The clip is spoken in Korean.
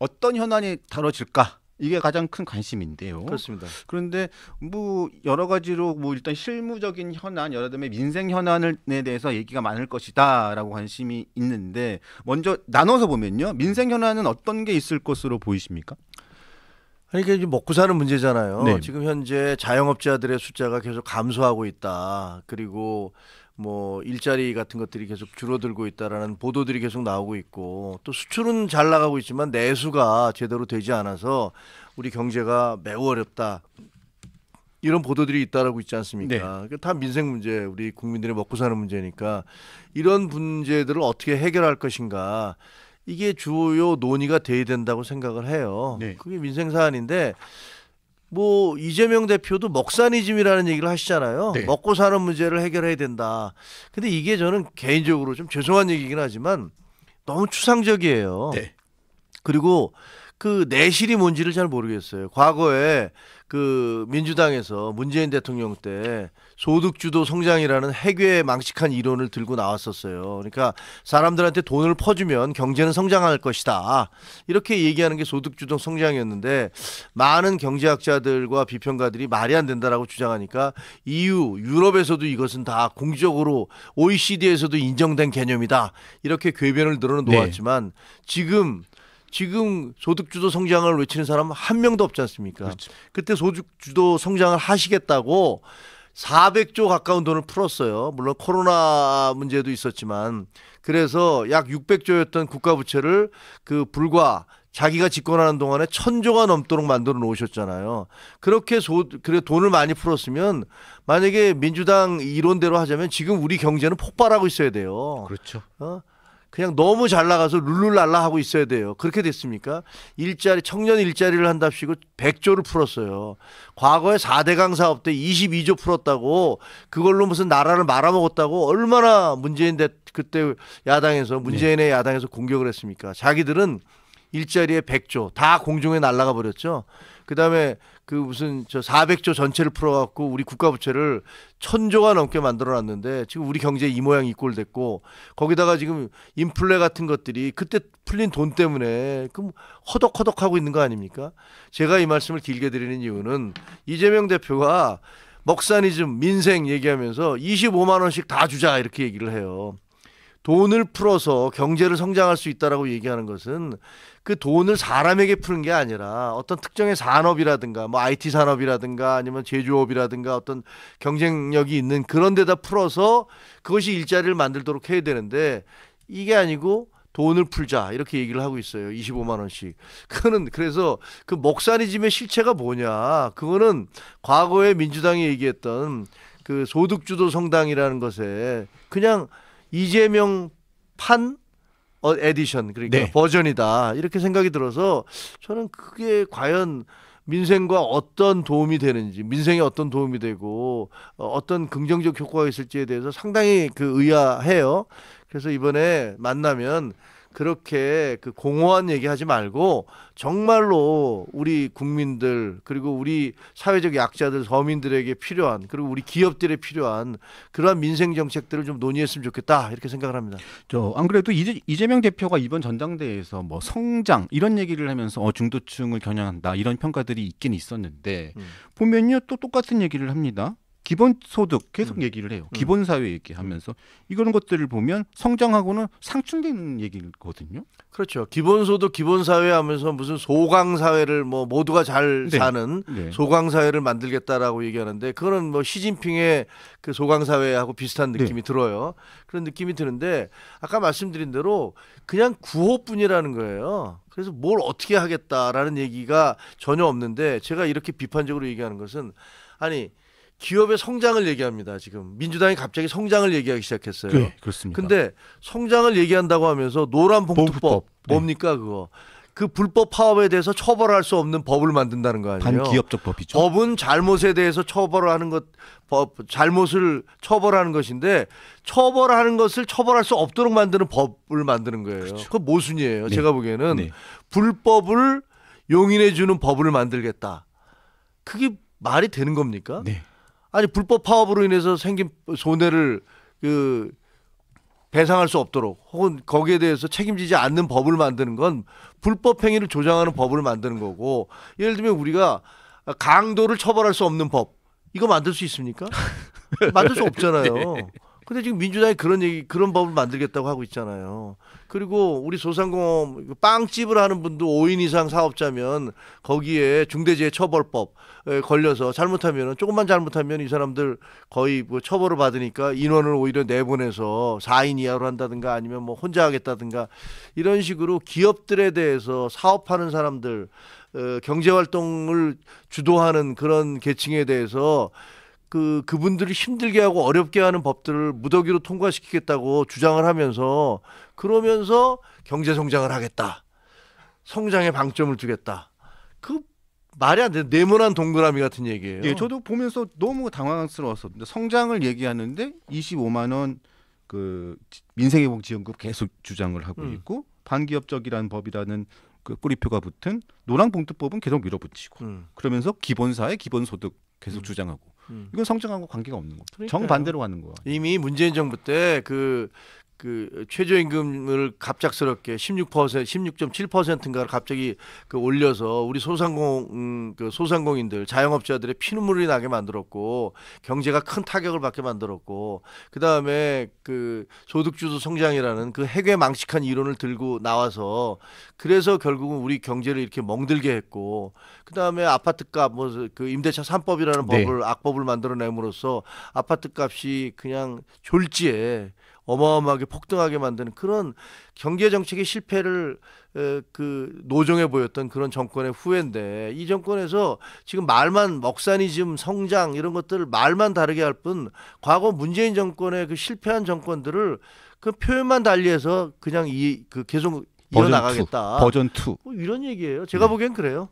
어떤 현안이 다뤄질까? 이게 가장 큰 관심인데요. 그렇습니다. 그런데 뭐 여러 가지로 뭐 일단 실무적인 현안, 여러 다음에 민생 현안에 대해서 얘기가 많을 것이다라고 관심이 있는데 먼저 나눠서 보면요. 민생 현안은 어떤 게 있을 것으로 보이십니까? 아니, 이게 먹고 사는 문제잖아요. 네. 지금 현재 자영업자들의 숫자가 계속 감소하고 있다. 그리고 뭐 일자리 같은 것들이 계속 줄어들고 있다라는 보도들이 계속 나오고 있고, 또 수출은 잘 나가고 있지만 내수가 제대로 되지 않아서 우리 경제가 매우 어렵다. 이런 보도들이 잇따르고 있지 않습니까? 네. 다 민생 문제, 우리 국민들의 먹고 사는 문제니까 이런 문제들을 어떻게 해결할 것인가, 이게 주요 논의가 돼야 된다고 생각을 해요. 네. 그게 민생 사안인데, 뭐 이재명 대표도 먹사니즘이라는 얘기를 하시잖아요. 네. 먹고 사는 문제를 해결해야 된다. 근데 이게 저는 개인적으로 좀 죄송한 얘기긴 하지만 너무 추상적이에요. 네. 그리고 그 내실이 뭔지를 잘 모르겠어요. 과거에 그 민주당에서 문재인 대통령 때 소득주도 성장이라는 해괴 망측한 이론을 들고 나왔었어요. 그러니까 사람들한테 돈을 퍼주면 경제는 성장할 것이다. 이렇게 얘기하는 게 소득주도 성장이었는데, 많은 경제학자들과 비평가들이 말이 안 된다라고 주장하니까 EU, 유럽에서도 이것은 다 공적으로 OECD에서도 인정된 개념이다. 이렇게 궤변을 늘어 놓았지만 지금 소득주도 성장을 외치는 사람은 한 명도 없지 않습니까? 그렇죠. 그때 소득주도 성장을 하시겠다고 400조 가까운 돈을 풀었어요. 물론 코로나 문제도 있었지만, 그래서 약 600조였던 국가 부채를 그 불과 자기가 집권하는 동안에 1000조가 넘도록 만들어 놓으셨잖아요. 그렇게 그래 돈을 많이 풀었으면, 만약에 민주당 이론대로 하자면 지금 우리 경제는 폭발하고 있어야 돼요. 그렇죠. 그냥 너무 잘 나가서 룰루랄라 하고 있어야 돼요. 그렇게 됐습니까? 청년 일자리를 한답시고 100조를 풀었어요. 과거에 4대강 사업 때 22조 풀었다고, 그걸로 무슨 나라를 말아먹었다고 얼마나 그때 문재인의 야당에서 공격을 했습니까? 자기들은 일자리에 100조 다 공중에 날아가 버렸죠. 그다음에 그 무슨 400조 전체를 풀어갖고 우리 국가 부채를 1000조가 넘게 만들어놨는데, 지금 우리 경제 이 모양 이 꼴 됐고, 거기다가 지금 인플레 같은 것들이 그때 풀린 돈 때문에 그 허덕허덕하고 있는 거 아닙니까? 제가 이 말씀을 길게 드리는 이유는, 이재명 대표가 먹사니즘, 민생 얘기하면서 25만 원씩 다 주자 이렇게 얘기를 해요. 돈을 풀어서 경제를 성장할 수 있다라고 얘기하는 것은 그 돈을 사람에게 푸는 게 아니라 어떤 특정의 산업이라든가 뭐 IT 산업이라든가 아니면 제조업이라든가 어떤 경쟁력이 있는 그런 데다 풀어서 그것이 일자리를 만들도록 해야 되는데, 이게 아니고 돈을 풀자 이렇게 얘기를 하고 있어요. 25만 원씩. 그래서 그 먹사니즘의 실체가 뭐냐? 그거는 과거에 민주당이 얘기했던 그 소득주도 성장이라는 것에 그냥 이재명 판 에디션, 그러니까 네. 버전이다 이렇게 생각이 들어서, 저는 그게 과연 민생과 어떤 도움이 되는지, 민생에 어떤 도움이 되고 어떤 긍정적 효과가 있을지에 대해서 상당히 의아해요. 그래서 이번에 만나면 그렇게 공허한 얘기하지 말고 정말로 우리 국민들, 그리고 우리 사회적 약자들, 서민들에게 필요한, 그리고 우리 기업들에 필요한 그러한 민생 정책들을 좀 논의했으면 좋겠다 이렇게 생각을 합니다. 안 그래도 이재명 대표가 이번 전당대회에서 뭐 성장 이런 얘기를 하면서 중도층을 겨냥한다 이런 평가들이 있긴 있었는데, 보면요 또 똑같은 얘기를 합니다. 기본소득 계속 얘기를 해요. 기본사회 얘기하면서 이런 것들을 보면 성장하고는 상충되는 얘기거든요. 그렇죠. 기본소득, 기본사회 하면서 무슨 소강사회를 뭐 모두가 잘 사는 소강사회를 만들겠다라고 얘기하는데, 그거는 뭐 시진핑의 그 소강사회하고 비슷한 느낌이 들어요. 그런 느낌이 드는데, 아까 말씀드린 대로 그냥 구호뿐이라는 거예요. 그래서 뭘 어떻게 하겠다라는 얘기가 전혀 없는데, 제가 이렇게 비판적으로 얘기하는 것은, 아니 기업의 성장을 얘기합니다. 지금 민주당이 갑자기 성장을 얘기하기 시작했어요. 네, 그렇습니다. 근데 성장을 얘기한다고 하면서 노란봉투법 뭡니까 그거? 그 불법 파업에 대해서 처벌할 수 없는 법을 만든다는 거 아니에요? 반기업적 법이죠. 법은 잘못에 대해서 처벌하는 것, 잘못을 처벌하는 것인데, 처벌하는 것을 처벌할 수 없도록 만드는 법을 만드는 거예요. 그렇죠. 그건 모순이에요. 네. 제가 보기에는 불법을 용인해 주는 법을 만들겠다. 그게 말이 되는 겁니까? 네. 아니 불법 파업으로 인해서 생긴 손해를 배상할 수 없도록 혹은 거기에 대해서 책임지지 않는 법을 만드는 건 불법 행위를 조장하는 법을 만드는 거고 예를 들면 우리가 강도를 처벌할 수 없는 법 이거 만들 수 있습니까? 만들 수 없잖아요. 네. 근데 지금 민주당이 그런 법을 만들겠다고 하고 있잖아요. 그리고 우리 소상공인 빵집을 하는 분도 5인 이상 사업자면 거기에 중대재해처벌법 걸려서 잘못하면 조금만 잘못하면 이 사람들 거의 뭐 처벌을 받으니까 인원을 오히려 내보내서 4인 이하로 한다든가 아니면 뭐 혼자 하겠다든가 이런 식으로 기업들에 대해서 사업하는 사람들 경제 활동을 주도하는 그런 계층에 대해서 그분들을 힘들게 하고 어렵게 하는 법들을 무더기로 통과시키겠다고 주장을 하면서 그러면서 경제 성장을 하겠다. 성장에 방점을 두겠다. 그 말이 안 돼. 네모난 동그라미 같은 얘기예요. 예, 저도 보면서 너무 당황스러웠었는데 성장을 얘기하는데 25만 원 그 민생회복지원금 계속 주장을 하고 있고 반기업적이라는 법이라는 그 꼬리표가 붙은 노란봉투법은 계속 밀어붙이고 그러면서 기본사회 기본소득 계속 주장하고 이건 성장하고 관계가 없는 겁니다. 그러니까요. 정반대로 가는 거야. 이미 문재인 정부 때 그 최저임금을 갑작스럽게 16.7%인가를 갑자기 올려서 우리 소상공인들 자영업자들의 피눈물이 나게 만들었고 경제가 큰 타격을 받게 만들었고 그다음에 그 소득주도 성장이라는 그 해괴망측한 이론을 들고 나와서 그래서 결국은 우리 경제를 이렇게 멍들게 했고 그다음에 아파트값 뭐 그 임대차 3법이라는 네. 악법을 만들어냄으로써 아파트값이 그냥 졸지에 어마어마하게 폭등하게 만드는 그런 경제 정책의 실패를 노정해 보였던 그런 정권의 후예인데 이 정권에서 지금 말만 먹사니즘 성장 이런 것들 말만 다르게 할 뿐 과거 문재인 정권의 그 실패한 정권들을 그 표현만 달리해서 그냥 계속 이어나가겠다. 버전 2. 뭐 이런 얘기예요. 제가 보기엔 그래요.